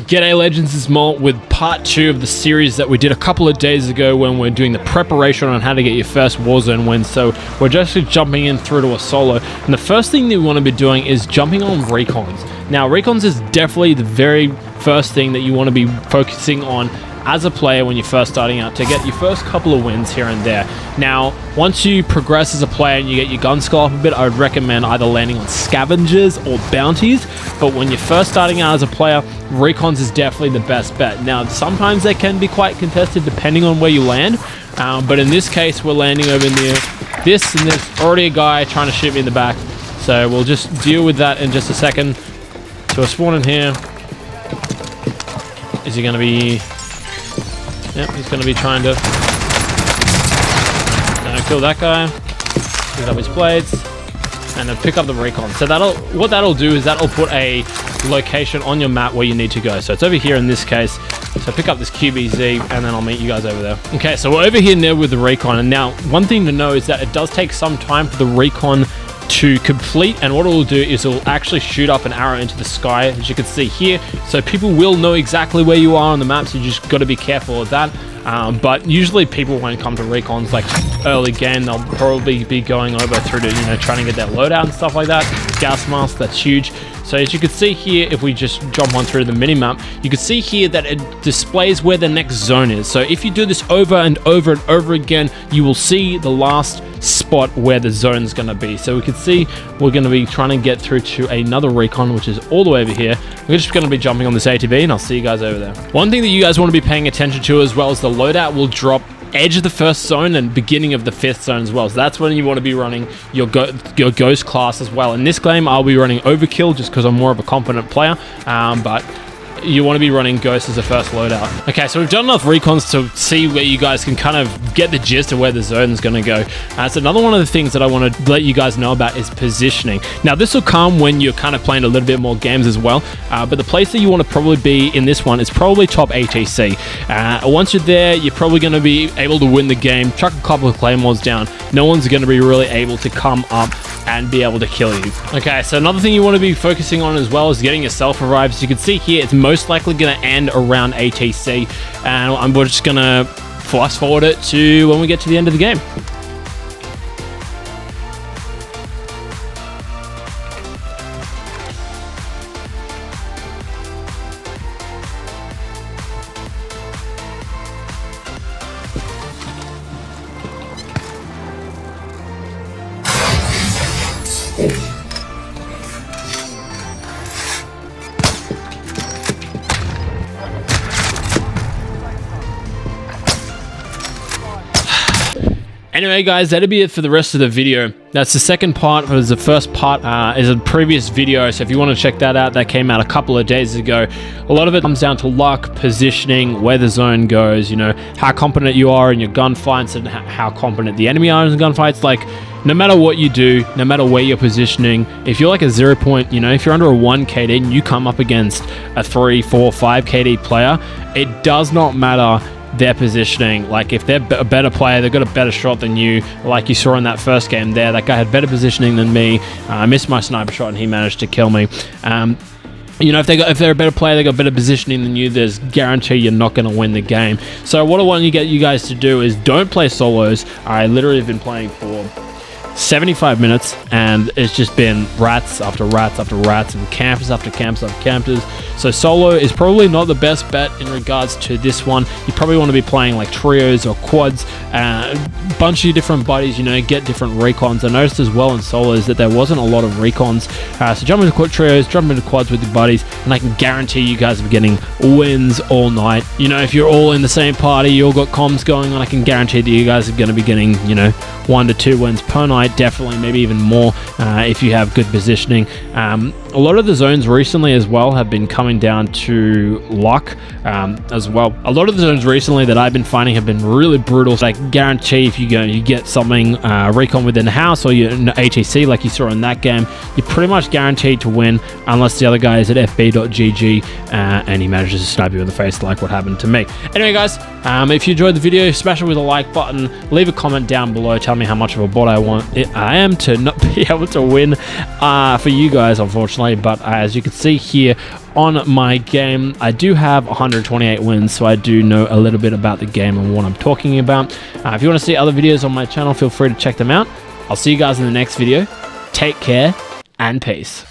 G'day Legends, it's Molt with part 2 of the series that we did a couple of days ago when we're doing the preparation on how to get your first Warzone win. So we're just jumping in through to a solo, and the first thing that we want to be doing is jumping on recons. Now recons is definitely the very first thing that you want to be focusing on as a player when you're first starting out to get your first couple of wins here and there. Now, once you progress as a player and you get your gun skill up a bit, I would recommend either landing on scavengers or bounties. But when you're first starting out as a player, recons is definitely the best bet. Now, sometimes they can be quite contested depending on where you land. But in this case, we're landing over near this, and there's already a guy trying to shoot me in the back. So we'll just deal with that in just a second. So we're spawning here. Is he going to be... Yep, he's going to be trying to kill that guy, pick up his blades, and then pick up the recon. So what that'll do is that'll put a location on your map where you need to go. So it's over here in this case. So pick up this QBZ, and then I'll meet you guys over there. Okay, so we're over here now with the recon, and now one thing to know is that it does take some time for the recon to complete, and what it will do is it will actually shoot up an arrow into the sky, as you can see here, so people will know exactly where you are on the map, so you just got to be careful of that. But usually people won't come to recons like early game. They'll probably be going over through to, trying to get that loadout and stuff like that. Gas mask, that's huge. So as you can see here, if we just jump on through the minimap, you can see here that it displays where the next zone is. So if you do this over and over and over again, you will see the last spot where the zone is going to be. So we can see we're going to be trying to get through to another recon, which is all the way over here. We're just going to be jumping on this ATV, and I'll see you guys over there. One thing that you guys want to be paying attention to as well is the loadout will drop edge of the first zone and beginning of the fifth zone as well. So that's when you want to be running your ghost class as well. In this game, I'll be running overkill just because I'm more of a competent player, but you want to be running ghost as the first loadout. Okay, so we've done enough recons to see where you guys can kind of get the gist of where the zone is going to go. So another one of the things that I want to let you guys know about is positioning. Now this will come when you're kind of playing a little bit more games as well, but the place that you want to probably be in this one is probably top ATC. Once you're there, you're probably going to be able to win the game, chuck a couple of claymores down. No one's going to be really able to come up and be able to kill you. Okay, so another thing you want to be focusing on as well is getting yourself revived. As you can see here, it's most likely going to end around ATC, and we're just going to fast forward it to when we get to the end of the game. Anyway guys, that'll be it for the rest of the video. That's the second part, but the first part is a previous video, so if you want to check that out, that came out a couple of days ago. A lot of it comes down to luck, positioning, where the zone goes, how competent you are in your gunfights and how competent the enemy are in gunfights. Like, no matter what you do, no matter where you're positioning, if you're like a 0 point, if you're under a 1 KD and you come up against a 3, 4, 5 KD player, it does not matter their positioning. Like, if they're a better player, they've got a better shot than you, like you saw in that first game there. That guy had better positioning than me. I missed my sniper shot and he managed to kill me. If they're a better player, they got better positioning than you, there's guarantee you're not going to win the game. So what I want to get you guys to do is don't play solos. I literally have been playing for 75 minutes, and it's just been rats after rats after rats and campers after campers after campers. So solo is probably not the best bet in regards to this one. You probably want to be playing like trios or quads, a bunch of different buddies, get different recons. I noticed as well in solos that there wasn't a lot of recons, so jump into trios, jump into quads with your buddies, and I can guarantee you guys are getting wins all night. If you're all in the same party, you all got comms going on, I can guarantee that you guys are going to be getting 1 to 2 wins per night, definitely, maybe even more if you have good positioning. A lot of the zones recently as well have been coming down to luck as well. A lot of the zones recently that I've been finding have been really brutal. So I guarantee if you get something recon within the house or you're in ATC like you saw in that game, you're pretty much guaranteed to win unless the other guy is at fb.gg and he manages to snipe you in the face like what happened to me. Anyway guys, if you enjoyed the video, smash it with a like button, leave a comment down below, tell me how much of a bot I am to not be able to win for you guys, unfortunately. personally, but as you can see here on my game, I do have 128 wins, so I do know a little bit about the game and what I'm talking about. If you want to see other videos on my channel, feel free to check them out. I'll see you guys in the next video. Take care and peace.